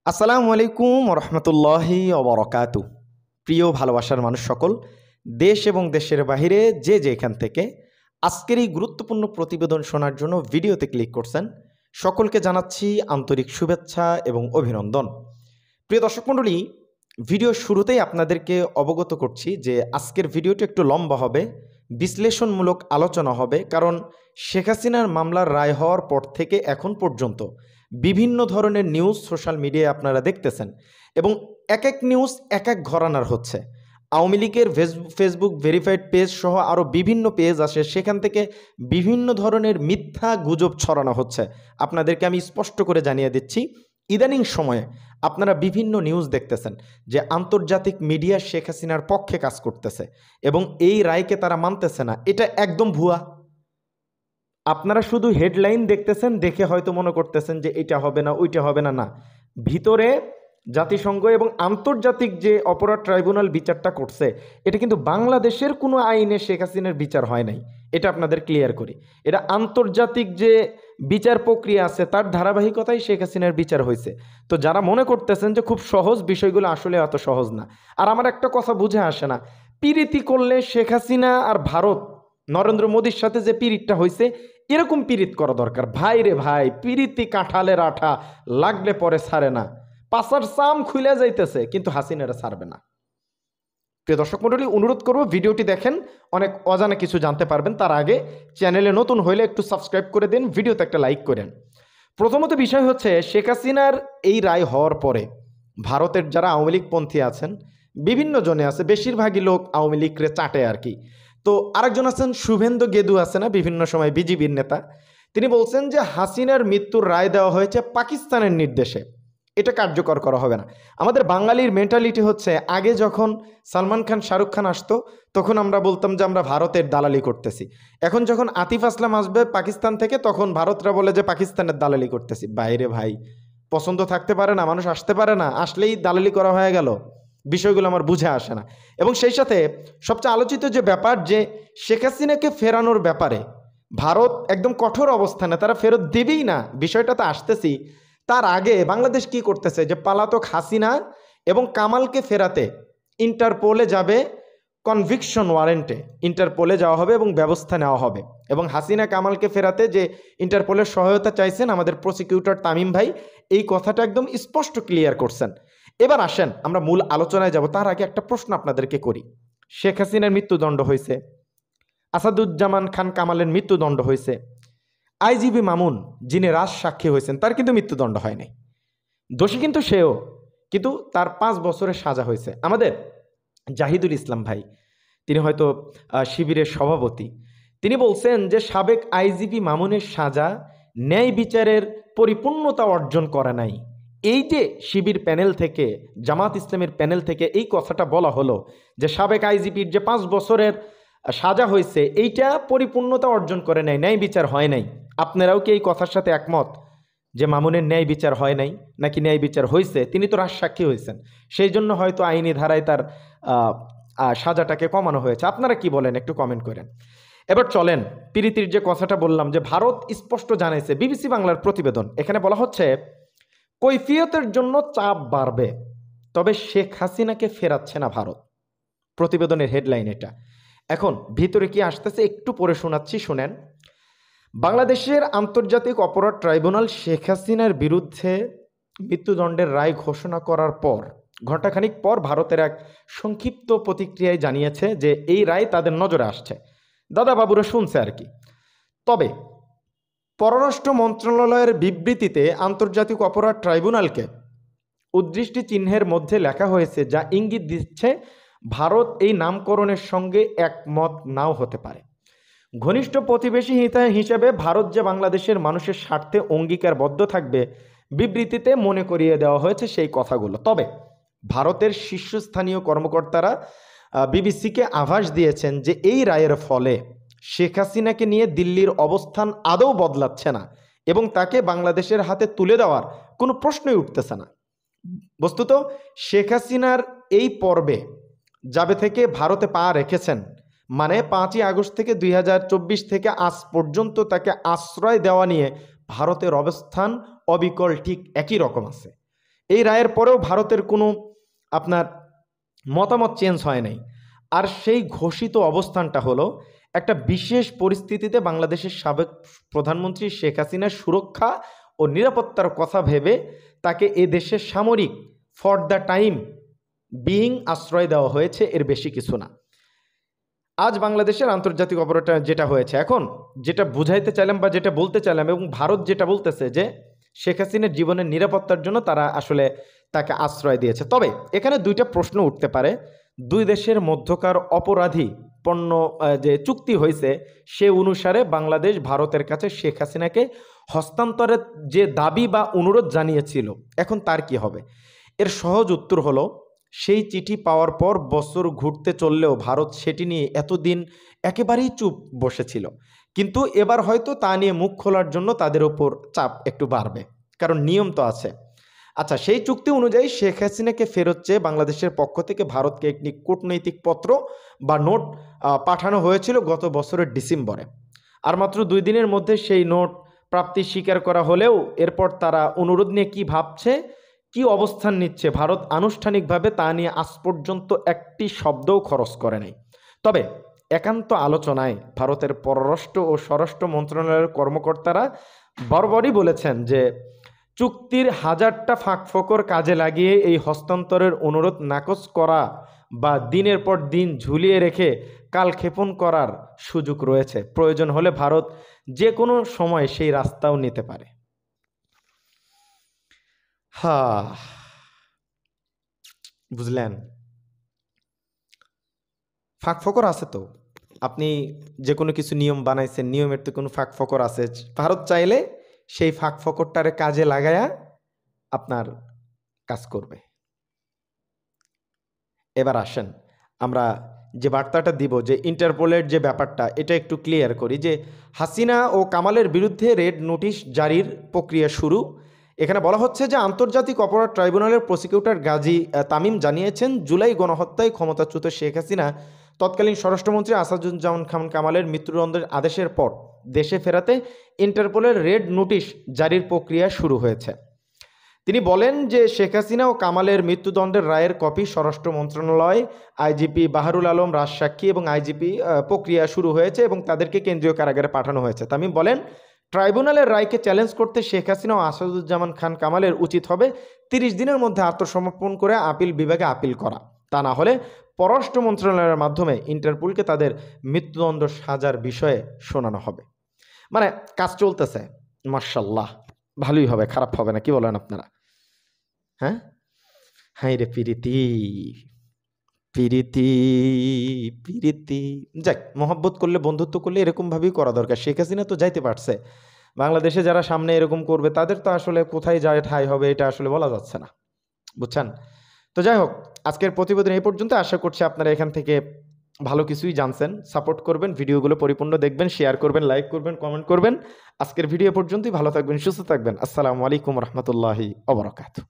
আসসালামু আলাইকুম রহমতুল্লাহি ওবরাকাতু। প্রিয় ভালোবাসার মানুষ সকল, দেশ এবং দেশের বাহিরে যে যেখান থেকে আজকের এই গুরুত্বপূর্ণ প্রতিবেদন শোনার জন্য ভিডিওতে ক্লিক করছেন, সকলকে জানাচ্ছি আন্তরিক শুভেচ্ছা এবং অভিনন্দন। প্রিয় দর্শক মণ্ডলী, ভিডিও শুরুতেই আপনাদেরকে অবগত করছি যে আজকের ভিডিওটি একটু লম্বা হবে, বিশ্লেষণমূলক আলোচনা হবে। কারণ শেখ হাসিনার মামলার রায় হওয়ার পর থেকে এখন পর্যন্ত বিভিন্ন ধরনের নিউজ সোশ্যাল মিডিয়ায় আপনারা দেখতেছেন এবং এক এক নিউজ এক এক ঘরানার হচ্ছে। আওয়ামী লীগের ফেসবুক ভেরিফাইড পেজ সহ আরও বিভিন্ন পেজ আসে, সেখান থেকে বিভিন্ন ধরনের মিথ্যা গুজব ছড়ানো হচ্ছে। আপনাদেরকে আমি স্পষ্ট করে জানিয়ে দিচ্ছি, ইদানিং সময়ে আপনারা বিভিন্ন নিউজ দেখতেছেন যে আন্তর্জাতিক মিডিয়া শেখ হাসিনার পক্ষে কাজ করতেছে এবং এই রায়কে তারা মানতেছে না। এটা একদম ভুয়া। আপনারা শুধু হেডলাইন দেখতেছেন, দেখে হয়তো মনে করতেছেন যে এটা হবে না ওইটা হবে না। না, ভিতরে জাতিসংঘ এবং আন্তর্জাতিক যে অপরাধ ট্রাইব্যুনাল বিচারটা করছে, এটা কিন্তু বাংলাদেশের কোনো আইনে শেখ হাসিনার বিচার হয় নাই। এটা আপনাদের ক্লিয়ার করি, এটা আন্তর্জাতিক যে বিচার প্রক্রিয়া আছে তার ধারাবাহিকতায় শেখ হাসিনার বিচার হয়েছে। তো যারা মনে করতেছেন যে খুব সহজ, বিষয়গুলো আসলে এত সহজ না। আর আমার একটা কথা বুঝে আসে না, পিরিতি করলে শেখ হাসিনা আর ভারত নরেন্দ্র মোদীর সাথে যে পিরিতটা হয়েছে, এরকম পিরিত করা দরকার। ভাই রে ভাই, পিরিতি কাঁঠালের আঠা, লাগলে পরে ছাড়ে না। পাশার চাম খুলে যাইতেছে কিন্তু হাসিনারা ছাড়বে না। প্রিয় দর্শক মণ্ডলী, অনুরোধ করব ভিডিওটি দেখেন, অনেক অজানা কিছু জানতে পারবেন। তার আগে চ্যানেলে নতুন হইলে একটু সাবস্ক্রাইব করে দিন, ভিডিওতে একটা লাইক করেন। প্রথমত বিষয় হচ্ছে, শেখ হাসিনার এই রায় হওয়ার পরে ভারতের যারা আওয়ামী লীগ পন্থী আছেন, বিভিন্ন জনে আছে, বেশিরভাগই লোক আওয়ামী লীগরে চাটে আর কি। তো আরেকজন আছেন শুভেন্দু গেদু, আছে না, বিভিন্ন সময় বিজিবির নেতা, তিনি বলছেন যে হাসিনার মৃত্যুর রায় দেওয়া হয়েছে পাকিস্তানের নির্দেশে, এটা কার্যকর করা হবে না। আমাদের বাঙালির মেন্টালিটি হচ্ছে, আগে যখন সালমান খান শাহরুখ খান আসতো তখন আমরা বলতাম যে আমরা ভারতের দালালি করতেছি। এখন যখন আতিফ আসলাম আসবে পাকিস্তান থেকে, তখন ভারতরা বলে যে পাকিস্তানের দালালি করতেছি। বাইরে ভাই, পছন্দ থাকতে পারে না, মানুষ আসতে পারে না, আসলেই দালালি করা হয়ে গেল। বিষয়গুলো আমার বুঝে আসে না। এবং সেই সাথে সবচেয়ে আলোচিত যে ব্যাপার, যে শেখ হাসিনাকে ফেরানোর ব্যাপারে ভারত একদম কঠোর অবস্থানে, তারা ফেরত দেবেই না। বিষয়টা তো আসতেছি। তার আগে বাংলাদেশ কি করতেছে, যে পালাতক হাসিনা এবং কামালকে ফেরাতে ইন্টারপোলে যাবে, কনভিকশন ওয়ারেন্টে ইন্টারপোলে যাওয়া হবে এবং ব্যবস্থা নেওয়া হবে। এবং হাসিনা কামালকে ফেরাতে যে ইন্টারপোলের সহায়তা চাইছেন আমাদের প্রসিকিউটর তামিম ভাই, এই কথাটা একদম স্পষ্ট ক্লিয়ার করছেন। এবার আসেন আমরা মূল আলোচনায় যাব। তার আগে একটা প্রশ্ন আপনাদেরকে করি। শেখ হাসিনার মৃত্যুদণ্ড হয়েছে, আসাদুজ্জামান খান কামালের মৃত্যুদণ্ড হয়েছে, আইজিবি মামুন যিনি রাজ সাক্ষী হয়েছেন তার কিন্তু মৃত্যুদণ্ড হয়নি। দোষী কিন্তু সেও, কিন্তু তার 5 বছরের সাজা হয়েছে। আমাদের জাহিদুল ইসলাম ভাই, তিনি হয়তো শিবিরের সভাপতি, তিনি বলছেন যে সাবেক আইজিপি মামুনের সাজা ন্যায় বিচারের পরিপূর্ণতা অর্জন করে নাই। এই যে শিবির প্যানেল থেকে, জামাত ইসলামের প্যানেল থেকে এই কথাটা বলা হলো যে সাবেক আইজিপির যে 5 বছরের সাজা হয়েছে, এইটা পরিপূর্ণতা অর্জন করে নাই, ন্যায় বিচার হয় নাই। আপনারাও কি এই কথার সাথে একমত যে মামুনের ন্যায় বিচার হয় নাই, নাকি ন্যায় বিচার হয়েছে? তিনি তো রাজসাক্ষী হয়েছেন, সেই জন্য হয়তো আইনি ধারায় তার সাজাটাকে কমানো হয়েছে। আপনারা কি বলেন একটু কমেন্ট করেন। এবার চলেন, প্রীতির যে কথাটা বললাম, যে ভারত স্পষ্ট জানাইছে, বিবিসি বাংলার প্রতিবেদন, এখানে বলা হচ্ছে কৈফিয়তের জন্য চাপ বাড়বে, তবে শেখ হাসিনাকে ফেরাচ্ছে না ভারত। প্রতিবেদনের হেডলাইন এটা। এখন ভিতরে কি আসতেছে একটু পড়ে শোনাচ্ছি, শুনেন। বাংলাদেশের আন্তর্জাতিক অপরাধ ট্রাইব্যুনাল শেখ হাসিনার বিরুদ্ধে মৃত্যুদণ্ডের রায় ঘোষণা করার পর ঘণ্টাখানিক পর ভারতের এক সংক্ষিপ্ত প্রতিক্রিয়ায় জানিয়েছে যে এই রায় তাদের নজরে আসছে, দাদা বাবুরা শুনছে আর কি। তবে পররাষ্ট্র মন্ত্রণালয়ের বিবৃতিতে আন্তর্জাতিক অপরাধ ট্রাইব্যুনালকে উদ্ধৃষ্টি চিহ্নের মধ্যে লেখা হয়েছে, যা ইঙ্গিত দিচ্ছে ভারত এই নামকরণের সঙ্গে একমত নাও হতে পারে। ঘনিষ্ঠ প্রতিবেশী হিসেবে ভারত যে বাংলাদেশের মানুষের স্বার্থে অঙ্গীকারবদ্ধ থাকবে, বিবৃতিতে মনে করিয়ে দেওয়া হয়েছে সেই কথাগুলো। তবে ভারতের শীর্ষস্থানীয় কর্মকর্তারা বিবিসিকে আভাস দিয়েছেন যে এই রায়ের ফলে শেখ হাসিনাকে নিয়ে দিল্লির অবস্থান আদৌ বদলাচ্ছে না এবং তাকে বাংলাদেশের হাতে তুলে দেওয়ার কোনো প্রশ্নই উঠতেছে না। বস্তুত শেখ হাসিনার এই পর্বে যাবে থেকে ভারতে পা রেখেছেন, মানে 5ই আগস্ট থেকে 2024 থেকে আজ পর্যন্ত তাকে আশ্রয় দেওয়া নিয়ে ভারতের অবস্থান অবিকল ঠিক একই রকম আছে। এই রায়ের পরেও ভারতের কোনো আপনার মতামত চেঞ্জ হয় নাই। আর সেই ঘোষিত অবস্থানটা হলো একটা বিশেষ পরিস্থিতিতে বাংলাদেশের সাবেক প্রধানমন্ত্রী শেখ হাসিনার সুরক্ষা ও নিরাপত্তার কথা ভেবে তাকে এ দেশের সামরিক ফর দ্য টাইম বিইং আশ্রয় দেওয়া হয়েছে, এর বেশি কিছু না। আজ বাংলাদেশের আন্তর্জাতিক অপরাধ যেটা হয়েছে, এখন যেটা বুঝাইতে চাইলাম বা যেটা বলতে চাইলাম, এবং ভারত যেটা বলতেছে যে শেখ হাসিনার জীবনের নিরাপত্তার জন্য তারা আসলে তাকে আশ্রয় দিয়েছে। তবে এখানে দুইটা প্রশ্ন উঠতে পারে। দুই দেশের মধ্যকার অপরাধী পণ্য যে চুক্তি হয়েছে সে অনুসারে বাংলাদেশ ভারতের কাছে শেখ হাসিনাকে হস্তান্তরের যে দাবি বা অনুরোধ জানিয়েছিল, এখন তার কি হবে? এর সহজ উত্তর হলো, সেই চিঠি পাওয়ার পর বছর ঘুরতে চললেও ভারত সেটি নিয়ে এতদিন একেবারেই চুপ বসেছিল। কিন্তু এবার হয়তো তা নিয়ে মুখ খোলার জন্য তাদের ওপর চাপ একটু বাড়বে, কারণ নিয়ম তো আছে। আচ্ছা, সেই চুক্তি অনুযায়ী শেখ হাসিনাকে ফেরত চেয়ে বাংলাদেশের পক্ষ থেকে ভারতকে একটি কূটনৈতিক পত্র বা নোট পাঠানো হয়েছিল গত বছরের ডিসেম্বরে। আর মাত্র 2 দিনের মধ্যে সেই নোট প্রাপ্তি স্বীকার করা হলেও এরপর তারা অনুরোধ নিয়ে কী ভাবছে, কি অবস্থান নিচ্ছে, ভারত আনুষ্ঠানিকভাবে তা নিয়ে আজ পর্যন্ত একটি শব্দও খরচ করে নাই। তবে একান্ত আলোচনায় ভারতের পররাষ্ট্র ও স্বরাষ্ট্র মন্ত্রণালয়ের কর্মকর্তারা বরাবরই বলেছেন যে চুক্তির হাজারটা ফাঁকফোকর কাজে লাগিয়ে এই হস্তান্তরের অনুরোধ নাকচ করা বা দিনের পর দিন ঝুলিয়ে রেখে কালক্ষেপণ করার সুযোগ রয়েছে। প্রয়োজন হলে ভারত যে কোনো সময় সেই রাস্তাও নিতে পারে। বুঝলেন? ফাঁকফোকর আছে তো, আপনি যে কোনো কিছু নিয়ম বানাইছেন, নিয়মের তো কোনো ফাঁকফোকর আছে। ভারত চাইলে সেই ফাঁকফোকরটারে কাজে লাগায়া আপনার কাজ করবে। এবার আসেন আমরা যে বার্তাটা দিব, যে ইন্টারপোলের যে ব্যাপারটা, এটা একটু ক্লিয়ার করি। যে হাসিনা ও কামালের বিরুদ্ধে রেড নোটিশ জারির প্রক্রিয়া শুরু। এখানে বলা হচ্ছে যে আন্তর্জাতিক অপরাধ ট্রাইব্যুনালের প্রসিকিউটর গাজী তামিম জানিয়েছেন, জুলাই গণহত্যায় ক্ষমতাচ্যুত শেখ হাসিনা তৎকালীন স্বরাষ্ট্রমন্ত্রী আসাদুজ্জামান খান কামালের মৃত্যুদণ্ডের আদেশের পর দেশে ফেরাতে ইন্টারপোলের রেড নোটিশ জারির প্রক্রিয়া শুরু হয়েছে। তিনি বলেন যে শেখ হাসিনা ও কামালের মৃত্যুদণ্ডের রায়ের কপি স্বরাষ্ট্র মন্ত্রণালয়, আইজিপি বাহারুল আলম রাজসাক্ষী এবং আইজিপি প্রক্রিয়া শুরু হয়েছে এবং তাদেরকে কেন্দ্রীয় কারাগারে পাঠানো হয়েছে। তামিম বলেন, ট্রাইব্যুনালের রায়কে চ্যালেঞ্জ করতে শেখ হাসিনা ও আসাদুজ্জামান খান কামালের উচিত হবে 30 দিনের মধ্যে আত্মসমর্পণ করে আপিল বিভাগে আপিল করা। তা না হলে পররাষ্ট্র মন্ত্রণালয়ের মাধ্যমে ইন্টারপোলকে তাদের মৃত্যুদণ্ড সাজার বিষয়ে শোনানো হবে। মানে কাজ চলতেছে, মাশাআল্লাহ, ভালোই হবে, খারাপ হবে না, কি বলেন আপনারা? হ্যাঁ হাই রে পিরিতি পিরিতি পিরিতি। যাক, মহব্বত করলে, বন্ধুত্ব করলে এরকম ভাবেই করা দরকার। শেখ হাসিনা তো যাইতে পারছে, বাংলাদেশে যারা সামনে এরকম করবে তাদের তো আসলে কোথায় যায় ঠাঁই হবে এটা আসলে বলা যাচ্ছে না, বুঝছেন? তো যাই হোক, আজকের প্রতিবেদন এই পর্যন্ত। আশা করছি আপনারা এখান থেকে ভালো কিছুই জানছেন। সাপোর্ট করবেন, ভিডিওগুলো পরিপূর্ণ দেখবেন, শেয়ার করবেন, লাইক করবেন, কমেন্ট করবেন। আজকের ভিডিও পর্যন্তই। ভালো থাকবেন, সুস্থ থাকবেন। আসসালামু আলাইকুম রহমতুল্লাহি ওয়া বারাকাতুহু।